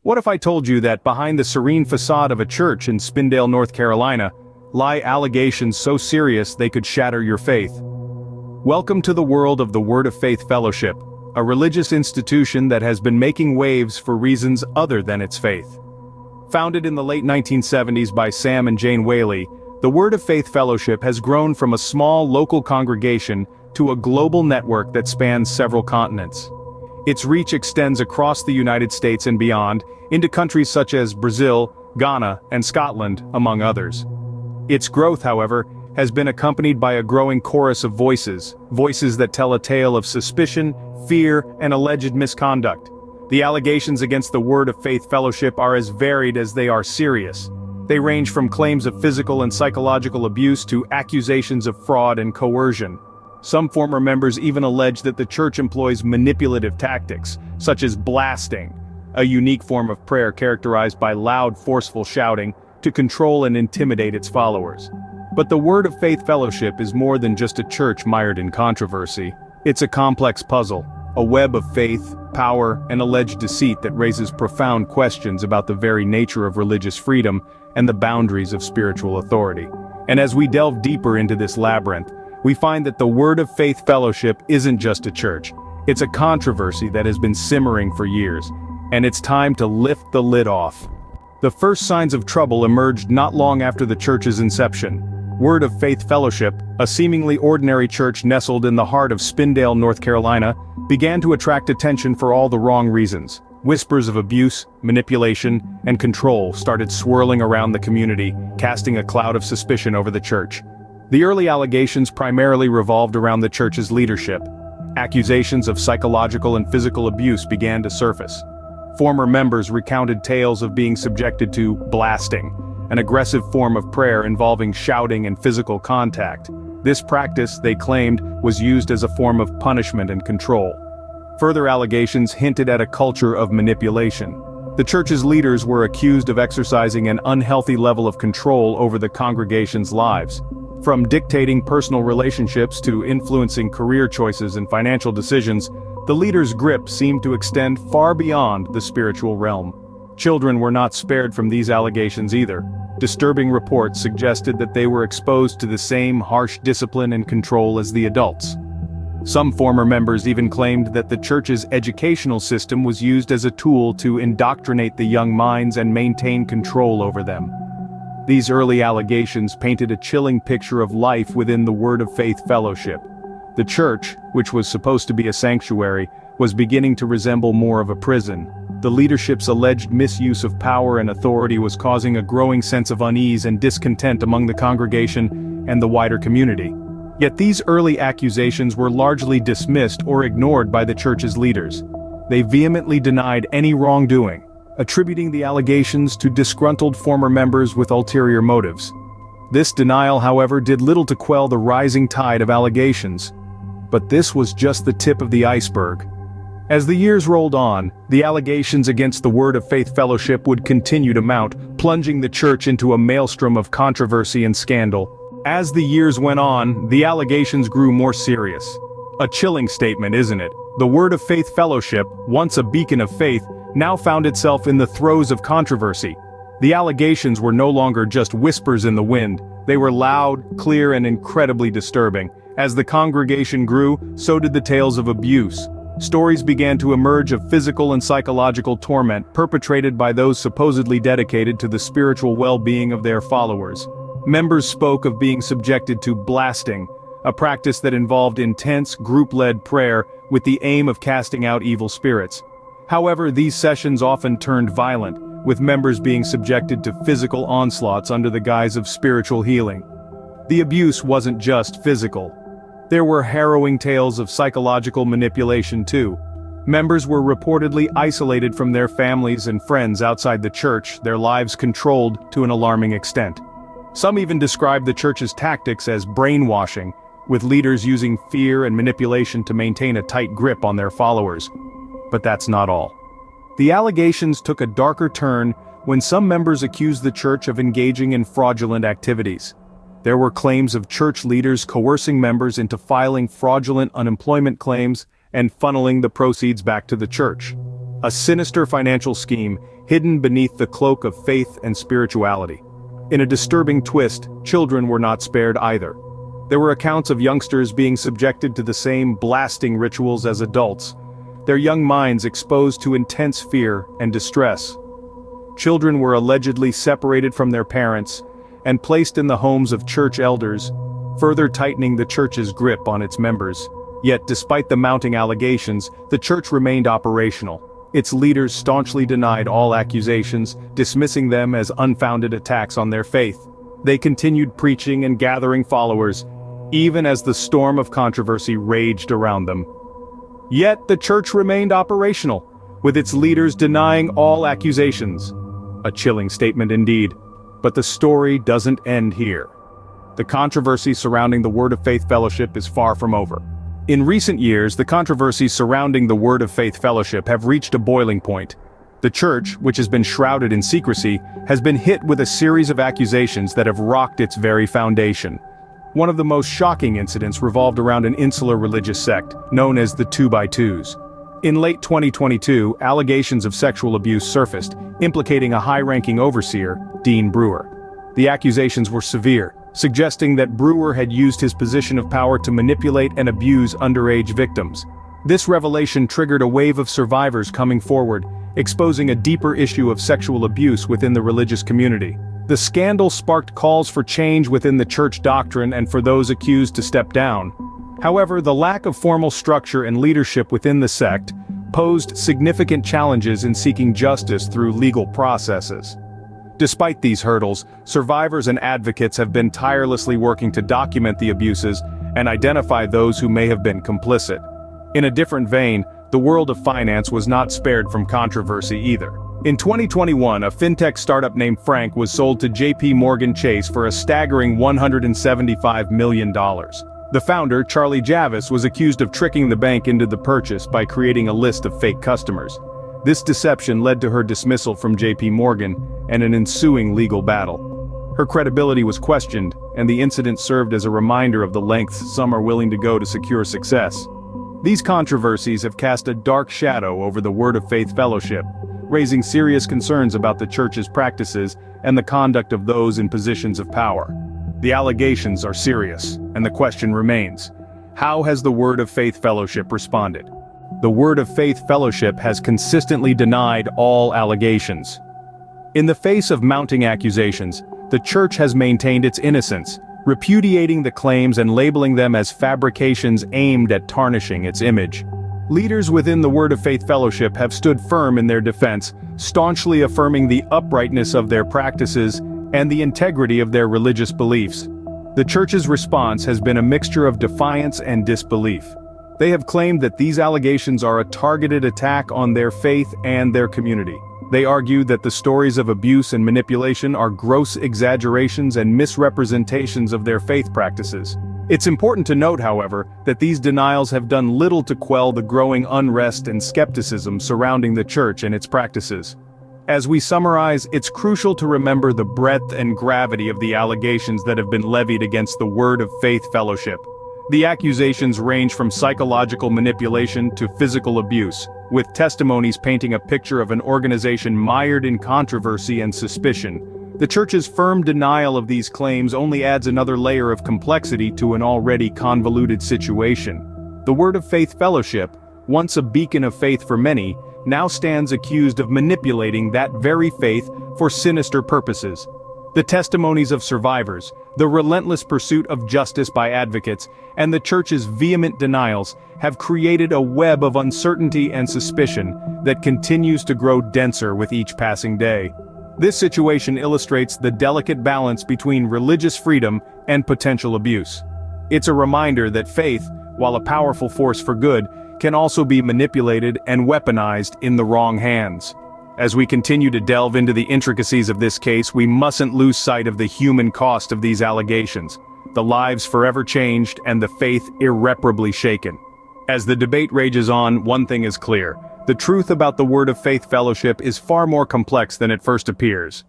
What if I told you that behind the serene facade of a church in Spindale, North Carolina, lie allegations so serious they could shatter your faith? Welcome to the world of the Word of Faith Fellowship, a religious institution that has been making waves for reasons other than its faith. Founded in the late 1970s by Sam and Jane Whaley, the Word of Faith Fellowship has grown from a small local congregation to a global network that spans several continents. Its reach extends across the United States and beyond, into countries such as Brazil, Ghana, and Scotland, among others. Its growth, however, has been accompanied by a growing chorus of voices that tell a tale of suspicion, fear, and alleged misconduct. The allegations against the Word of Faith Fellowship are as varied as they are serious. They range from claims of physical and psychological abuse to accusations of fraud and coercion. Some former members even allege that the church employs manipulative tactics, such as blasting, a unique form of prayer characterized by loud, forceful shouting, to control and intimidate its followers. But the Word of Faith Fellowship is more than just a church mired in controversy. It's a complex puzzle, a web of faith, power, and alleged deceit that raises profound questions about the very nature of religious freedom and the boundaries of spiritual authority. And as we delve deeper into this labyrinth, we find that the Word of Faith Fellowship isn't just a church. It's a controversy that has been simmering for years, and it's time to lift the lid off. The first signs of trouble emerged not long after the church's inception. Word of Faith Fellowship, a seemingly ordinary church nestled in the heart of Spindale, North Carolina, began to attract attention for all the wrong reasons. Whispers of abuse, manipulation, and control started swirling around the community, casting a cloud of suspicion over the church. The early allegations primarily revolved around the church's leadership. Accusations of psychological and physical abuse began to surface. Former members recounted tales of being subjected to blasting, an aggressive form of prayer involving shouting and physical contact. This practice, they claimed, was used as a form of punishment and control. Further allegations hinted at a culture of manipulation. The church's leaders were accused of exercising an unhealthy level of control over the congregation's lives. From dictating personal relationships to influencing career choices and financial decisions, the leaders' grip seemed to extend far beyond the spiritual realm. Children were not spared from these allegations either. Disturbing reports suggested that they were exposed to the same harsh discipline and control as the adults. Some former members even claimed that the church's educational system was used as a tool to indoctrinate the young minds and maintain control over them. These early allegations painted a chilling picture of life within the Word of Faith Fellowship. The church, which was supposed to be a sanctuary, was beginning to resemble more of a prison. The leadership's alleged misuse of power and authority was causing a growing sense of unease and discontent among the congregation and the wider community. Yet these early accusations were largely dismissed or ignored by the church's leaders. They vehemently denied any wrongdoing, attributing the allegations to disgruntled former members with ulterior motives. This denial, however, did little to quell the rising tide of allegations. But this was just the tip of the iceberg. As the years rolled on, the allegations against the Word of Faith Fellowship would continue to mount, plunging the church into a maelstrom of controversy and scandal. As the years went on, the allegations grew more serious. A chilling statement, isn't it? The Word of Faith Fellowship, once a beacon of faith, now found itself in the throes of controversy. The allegations were no longer just whispers in the wind. They were loud, clear, and incredibly disturbing. As the congregation grew, so did the tales of abuse. Stories began to emerge of physical and psychological torment perpetrated by those supposedly dedicated to the spiritual well-being of their followers. Members spoke of being subjected to blasting, a practice that involved intense, group-led prayer with the aim of casting out evil spirits. However, these sessions often turned violent, with members being subjected to physical onslaughts under the guise of spiritual healing. The abuse wasn't just physical. There were harrowing tales of psychological manipulation too. Members were reportedly isolated from their families and friends outside the church, their lives controlled to an alarming extent. Some even described the church's tactics as brainwashing, with leaders using fear and manipulation to maintain a tight grip on their followers. But that's not all. The allegations took a darker turn when some members accused the church of engaging in fraudulent activities. There were claims of church leaders coercing members into filing fraudulent unemployment claims and funneling the proceeds back to the church. a sinister financial scheme hidden beneath the cloak of faith and spirituality. In a disturbing twist, children were not spared either. There were accounts of youngsters being subjected to the same blasting rituals as adults, their young minds exposed to intense fear and distress. Children were allegedly separated from their parents and placed in the homes of church elders, further tightening the church's grip on its members. Yet despite the mounting allegations, the church remained operational. Its leaders staunchly denied all accusations, dismissing them as unfounded attacks on their faith. They continued preaching and gathering followers, even as the storm of controversy raged around them. Yet the church remained operational, with its leaders denying all accusations. A chilling statement indeed. But the story doesn't end here. The controversy surrounding the Word of Faith Fellowship is far from over. In recent years, the controversies surrounding the Word of Faith Fellowship have reached a boiling point. The church, which has been shrouded in secrecy, has been hit with a series of accusations that have rocked its very foundation. One of the most shocking incidents revolved around an insular religious sect, known as the 2x2s. In late 2022, allegations of sexual abuse surfaced, implicating a high-ranking overseer, Dean Brewer. The accusations were severe, suggesting that Brewer had used his position of power to manipulate and abuse underage victims. This revelation triggered a wave of survivors coming forward, exposing a deeper issue of sexual abuse within the religious community. The scandal sparked calls for change within the church doctrine and for those accused to step down. However, the lack of formal structure and leadership within the sect posed significant challenges in seeking justice through legal processes. Despite these hurdles, survivors and advocates have been tirelessly working to document the abuses and identify those who may have been complicit. In a different vein, the world of finance was not spared from controversy either. In 2021, a fintech startup named Frank was sold to JP Morgan Chase for a staggering $175 million. The founder, Charlie Javis, was accused of tricking the bank into the purchase by creating a list of fake customers. This deception led to her dismissal from JP Morgan and an ensuing legal battle. Her credibility was questioned, and the incident served as a reminder of the lengths some are willing to go to secure success. These controversies have cast a dark shadow over the Word of Faith Fellowship, raising serious concerns about the church's practices and the conduct of those in positions of power. The allegations are serious, and the question remains: how has the Word of Faith Fellowship responded? The Word of Faith Fellowship has consistently denied all allegations. In the face of mounting accusations, the church has maintained its innocence, repudiating the claims and labeling them as fabrications aimed at tarnishing its image. Leaders within the Word of Faith Fellowship have stood firm in their defense, staunchly affirming the uprightness of their practices and the integrity of their religious beliefs. The church's response has been a mixture of defiance and disbelief. They have claimed that these allegations are a targeted attack on their faith and their community. They argue that the stories of abuse and manipulation are gross exaggerations and misrepresentations of their faith practices. It's important to note, however, that these denials have done little to quell the growing unrest and skepticism surrounding the church and its practices. As we summarize, it's crucial to remember the breadth and gravity of the allegations that have been levied against the Word of Faith Fellowship. The accusations range from psychological manipulation to physical abuse, with testimonies painting a picture of an organization mired in controversy and suspicion. The church's firm denial of these claims only adds another layer of complexity to an already convoluted situation. The Word of Faith Fellowship, once a beacon of faith for many, now stands accused of manipulating that very faith for sinister purposes. The testimonies of survivors, the relentless pursuit of justice by advocates, and the church's vehement denials have created a web of uncertainty and suspicion that continues to grow denser with each passing day. This situation illustrates the delicate balance between religious freedom and potential abuse. It's a reminder that faith, while a powerful force for good, can also be manipulated and weaponized in the wrong hands. As we continue to delve into the intricacies of this case, we mustn't lose sight of the human cost of these allegations. The lives forever changed and the faith irreparably shaken. As the debate rages on, one thing is clear: the truth about the Word of Faith Fellowship is far more complex than it first appears.